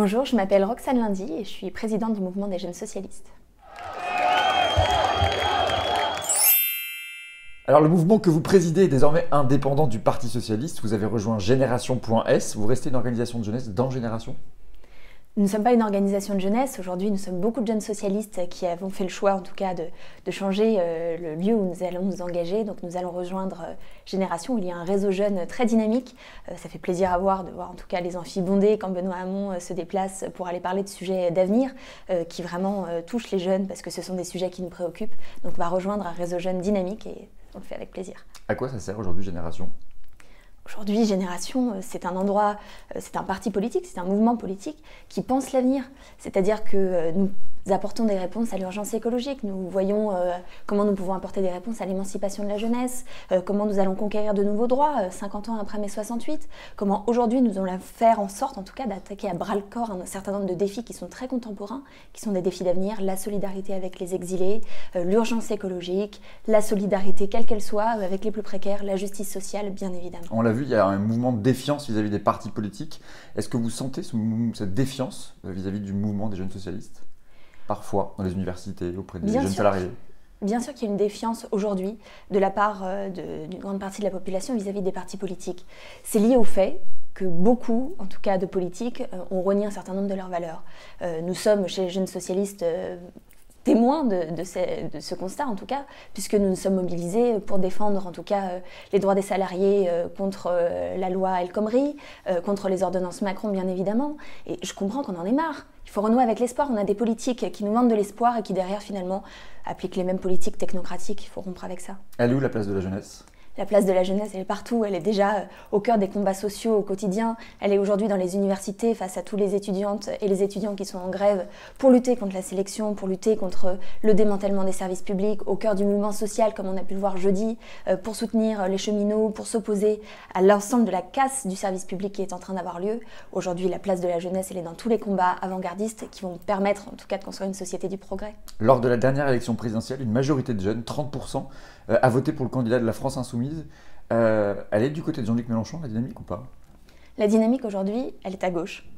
Bonjour, je m'appelle Roxane Lundy et je suis présidente du mouvement des jeunes socialistes. Alors le mouvement que vous présidez est désormais indépendant du Parti socialiste. Vous avez rejoint Génération.s. Vous restez une organisation de jeunesse dans Génération ? Nous ne sommes pas une organisation de jeunesse. Aujourd'hui, nous sommes beaucoup de jeunes socialistes qui avons fait le choix, en tout cas, de changer le lieu où nous allons nous engager. Donc nous allons rejoindre Génération, où il y a un réseau jeune très dynamique. Ça fait plaisir à voir, de voir en tout cas les amphis bondés quand Benoît Hamon se déplace pour aller parler de sujets d'avenir qui vraiment touchent les jeunes parce que ce sont des sujets qui nous préoccupent. Donc on va rejoindre un réseau jeune dynamique et on le fait avec plaisir. À quoi ça sert aujourd'hui Génération ? Aujourd'hui, Génération, c'est un endroit, c'est un parti politique, c'est un mouvement politique qui pense l'avenir. C'est-à-dire que nous apportons des réponses à l'urgence écologique. Nous voyons comment nous pouvons apporter des réponses à l'émancipation de la jeunesse, comment nous allons conquérir de nouveaux droits 50 ans après mai 68, comment aujourd'hui nous allons faire en sorte, en tout cas, d'attaquer à bras-le-corps un certain nombre de défis qui sont très contemporains, qui sont des défis d'avenir, la solidarité avec les exilés, l'urgence écologique, la solidarité quelle qu'elle soit avec les plus précaires, la justice sociale, bien évidemment. On l'a vu, il y a un mouvement de défiance vis-à-vis des partis politiques. Est-ce que vous sentez cette défiance vis-à-vis du mouvement des jeunes socialistes ? Parfois, dans les universités, auprès des jeunes salariés. Bien sûr qu'il y a une défiance aujourd'hui de la part d'une grande partie de la population vis-à-vis des partis politiques. C'est lié au fait que beaucoup, en tout cas de politiques, ont renié un certain nombre de leurs valeurs. Nous sommes, chez les jeunes socialistes, témoins de ce constat en tout cas, puisque nous nous sommes mobilisés pour défendre en tout cas les droits des salariés contre la loi El Khomri, contre les ordonnances Macron bien évidemment, et je comprends qu'on en ait marre. Il faut renouer avec l'espoir, on a des politiques qui nous vendent de l'espoir et qui derrière finalement appliquent les mêmes politiques technocratiques, il faut rompre avec ça. Elle est où la place de la jeunesse ? La place de la jeunesse, elle est partout, elle est déjà au cœur des combats sociaux au quotidien. Elle est aujourd'hui dans les universités face à tous les étudiantes et les étudiants qui sont en grève pour lutter contre la sélection, pour lutter contre le démantèlement des services publics, au cœur du mouvement social comme on a pu le voir jeudi, pour soutenir les cheminots, pour s'opposer à l'ensemble de la casse du service public qui est en train d'avoir lieu. Aujourd'hui, la place de la jeunesse, elle est dans tous les combats avant-gardistes qui vont permettre en tout cas de construire une société du progrès. Lors de la dernière élection présidentielle, une majorité de jeunes, 30%, a voté pour le candidat de la France Insoumise. Elle est du côté de Jean-Luc Mélenchon, la dynamique ou pas ? La dynamique aujourd'hui, elle est à gauche,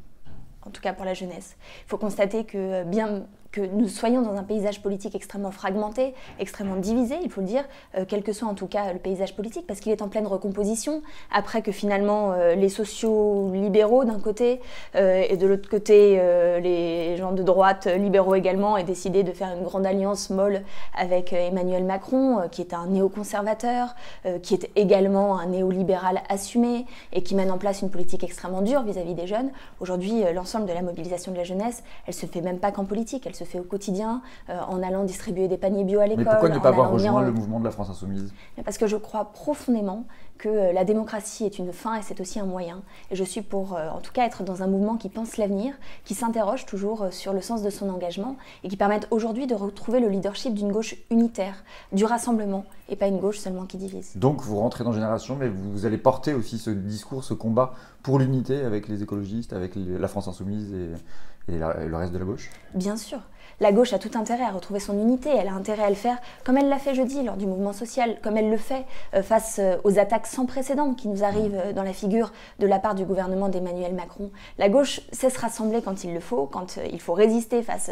en tout cas pour la jeunesse. Il faut constater que bien que nous soyons dans un paysage politique extrêmement fragmenté, extrêmement divisé, il faut le dire, quel que soit en tout cas le paysage politique, parce qu'il est en pleine recomposition, après que finalement les sociaux libéraux d'un côté et de l'autre côté les gens de droite libéraux également aient décidé de faire une grande alliance molle avec Emmanuel Macron, qui est un néoconservateur, qui est également un néolibéral assumé et qui mène en place une politique extrêmement dure vis-à-vis des jeunes. Aujourd'hui, l'ensemble de la mobilisation de la jeunesse, elle se fait même pas qu'en politique, elle se fait au quotidien, en allant distribuer des paniers bio à l'école. Mais pourquoi ne pas avoir rejoint le mouvement de la France Insoumise ? Parce que je crois profondément que la démocratie est une fin et c'est aussi un moyen. Et je suis pour, en tout cas, être dans un mouvement qui pense l'avenir, qui s'interroge toujours sur le sens de son engagement et qui permette aujourd'hui de retrouver le leadership d'une gauche unitaire, du rassemblement et pas une gauche seulement qui divise. Donc vous rentrez dans Génération, mais vous allez porter aussi ce discours, ce combat pour l'unité avec les écologistes, avec la France Insoumise et le reste de la gauche ? Bien sûr. La gauche a tout intérêt à retrouver son unité, elle a intérêt à le faire comme elle l'a fait jeudi lors du mouvement social, comme elle le fait face aux attaques sans précédent qui nous arrivent dans la figure de la part du gouvernement d'Emmanuel Macron. La gauche sait se rassembler quand il le faut, quand il faut résister face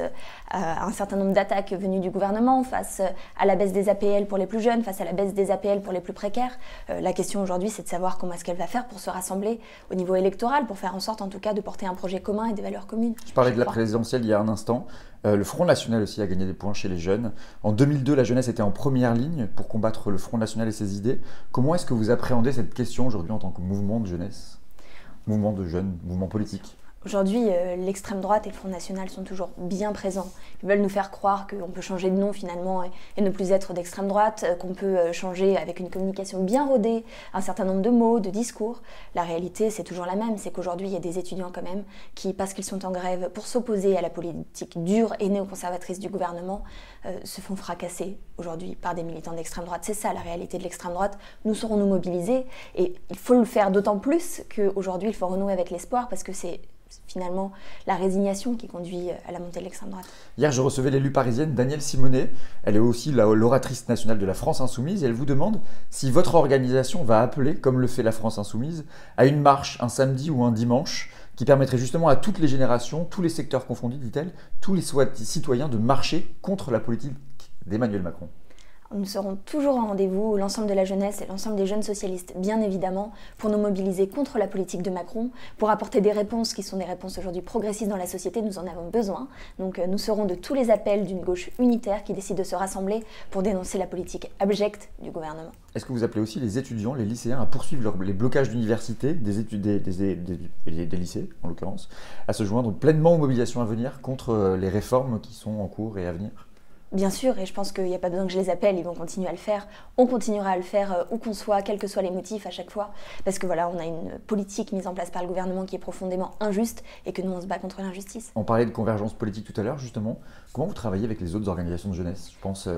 à un certain nombre d'attaques venues du gouvernement, face à la baisse des APL pour les plus jeunes, face à la baisse des APL pour les plus précaires. La question aujourd'hui, c'est de savoir comment est-ce qu'elle va faire pour se rassembler au niveau électoral, pour faire en sorte en tout cas de porter un projet commun et des valeurs communes. Je parlais de la présidentielle il y a un instant. Le Front National aussi a gagné des points chez les jeunes. En 2002, la jeunesse était en première ligne pour combattre le Front National et ses idées. Comment est-ce que vous appréhendez cette question aujourd'hui en tant que mouvement de jeunesse, mouvement de jeunes, mouvement politique ? Aujourd'hui, l'extrême droite et le Front National sont toujours bien présents. Ils veulent nous faire croire qu'on peut changer de nom finalement et ne plus être d'extrême droite, qu'on peut changer avec une communication bien rodée un certain nombre de mots, de discours. La réalité, c'est toujours la même, c'est qu'aujourd'hui, il y a des étudiants quand même qui, parce qu'ils sont en grève pour s'opposer à la politique dure et néoconservatrice du gouvernement, se font fracasser aujourd'hui par des militants d'extrême droite. C'est ça la réalité de l'extrême droite. Nous saurons nous mobiliser et il faut le faire d'autant plus qu'aujourd'hui, il faut renouer avec l'espoir parce que c'est finalement la résignation qui conduit à la montée de l'extrême droite. Hier, je recevais l'élue parisienne Danielle Simonet. Elle est aussi l'oratrice nationale de la France Insoumise et elle vous demande si votre organisation va appeler, comme le fait la France Insoumise, à une marche un samedi ou un dimanche qui permettrait justement à toutes les générations, tous les secteurs confondus, dit-elle, tous les citoyens de marcher contre la politique d'Emmanuel Macron. Nous serons toujours en rendez-vous, l'ensemble de la jeunesse et l'ensemble des jeunes socialistes, bien évidemment, pour nous mobiliser contre la politique de Macron, pour apporter des réponses qui sont des réponses aujourd'hui progressistes dans la société, nous en avons besoin. Donc nous serons de tous les appels d'une gauche unitaire qui décide de se rassembler pour dénoncer la politique abjecte du gouvernement. Est-ce que vous appelez aussi les étudiants, les lycéens à poursuivre les blocages d'universités, des lycées en l'occurrence, à se joindre pleinement aux mobilisations à venir contre les réformes qui sont en cours et à venir ? Bien sûr, et je pense qu'il n'y a pas besoin que je les appelle, ils vont continuer à le faire. On continuera à le faire où qu'on soit, quels que soient les motifs à chaque fois. Parce que voilà, on a une politique mise en place par le gouvernement qui est profondément injuste et que nous, on se bat contre l'injustice. On parlait de convergence politique tout à l'heure, justement. Comment vous travaillez avec les autres organisations de jeunesse ? Je pense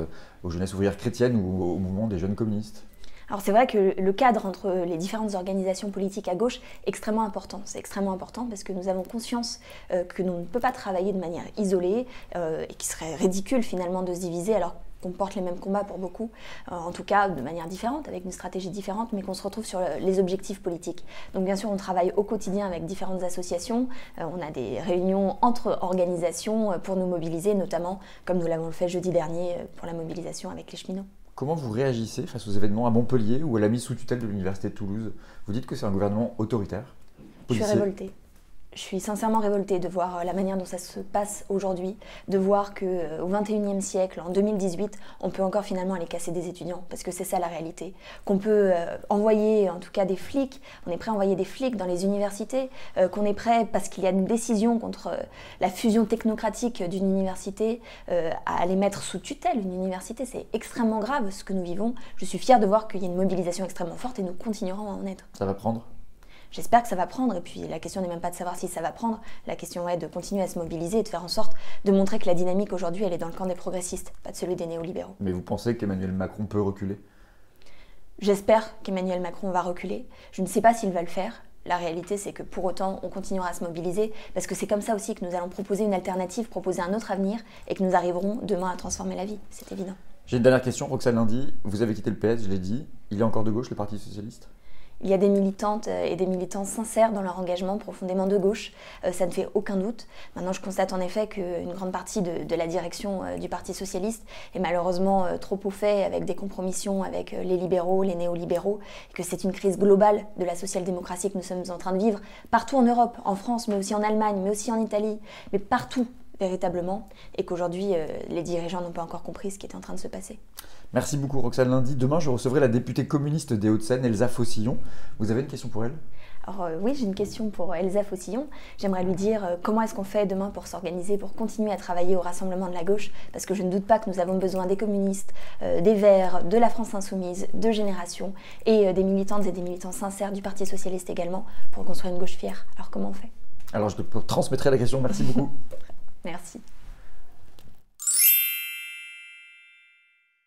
aux jeunesses ouvrières chrétiennes ou au mouvement des jeunes communistes. Alors c'est vrai que le cadre entre les différentes organisations politiques à gauche est extrêmement important. C'est extrêmement important parce que nous avons conscience que nous ne pouvons pas travailler de manière isolée et qu'il serait ridicule finalement de se diviser alors qu'on porte les mêmes combats pour beaucoup, en tout cas de manière différente, avec une stratégie différente, mais qu'on se retrouve sur les objectifs politiques. Donc bien sûr, on travaille au quotidien avec différentes associations, on a des réunions entre organisations pour nous mobiliser, notamment comme nous l'avons fait jeudi dernier pour la mobilisation avec les cheminots. Comment vous réagissez face aux événements à Montpellier ou à la mise sous tutelle de l'Université de Toulouse ? Vous dites que c'est un gouvernement autoritaire, policier. Je suis révoltée. Je suis sincèrement révoltée de voir la manière dont ça se passe aujourd'hui, de voir qu'au XXIe siècle, en 2018, on peut encore finalement aller casser des étudiants, parce que c'est ça la réalité. Qu'on peut envoyer en tout cas des flics, on est prêt à envoyer des flics dans les universités, qu'on est prêt, parce qu'il y a une décision contre la fusion technocratique d'une université, à les mettre sous tutelle. Une université, c'est extrêmement grave ce que nous vivons. Je suis fière de voir qu'il y a une mobilisation extrêmement forte et nous continuerons à en être. Ça va prendre ? J'espère que ça va prendre, et puis la question n'est même pas de savoir si ça va prendre, la question est de continuer à se mobiliser et de faire en sorte de montrer que la dynamique aujourd'hui, elle est dans le camp des progressistes, pas de celui des néolibéraux. Mais vous pensez qu'Emmanuel Macron peut reculer ? J'espère qu'Emmanuel Macron va reculer, je ne sais pas s'il va le faire. La réalité, c'est que pour autant, on continuera à se mobiliser, parce que c'est comme ça aussi que nous allons proposer une alternative, proposer un autre avenir, et que nous arriverons demain à transformer la vie, c'est évident. J'ai une dernière question, Roxane Lundy, vous avez quitté le PS, je l'ai dit, il est encore de gauche le Parti Socialiste ? Il y a des militantes et des militants sincères dans leur engagement profondément de gauche, ça ne fait aucun doute. Maintenant, je constate en effet qu'une grande partie de la direction du Parti Socialiste est malheureusement trop au fait avec des compromissions avec les libéraux, les néolibéraux, et que c'est une crise globale de la social-démocratie que nous sommes en train de vivre partout en Europe, en France, mais aussi en Allemagne, mais aussi en Italie, mais partout véritablement, et qu'aujourd'hui les dirigeants n'ont pas encore compris ce qui est en train de se passer. Merci beaucoup Roxane Lundy. Demain, je recevrai la députée communiste des Hauts-de-Seine, Elsa Faucillon. Vous avez une question pour elle ? Alors oui, j'ai une question pour Elsa Faucillon. J'aimerais lui dire comment est-ce qu'on fait demain pour s'organiser, pour continuer à travailler au rassemblement de la gauche, parce que je ne doute pas que nous avons besoin des communistes, des Verts, de la France Insoumise, de Génération, et des militantes et des militants sincères du Parti Socialiste également, pour construire une gauche fière. Alors comment on fait ? Alors je te transmettrai la question, merci beaucoup. Merci.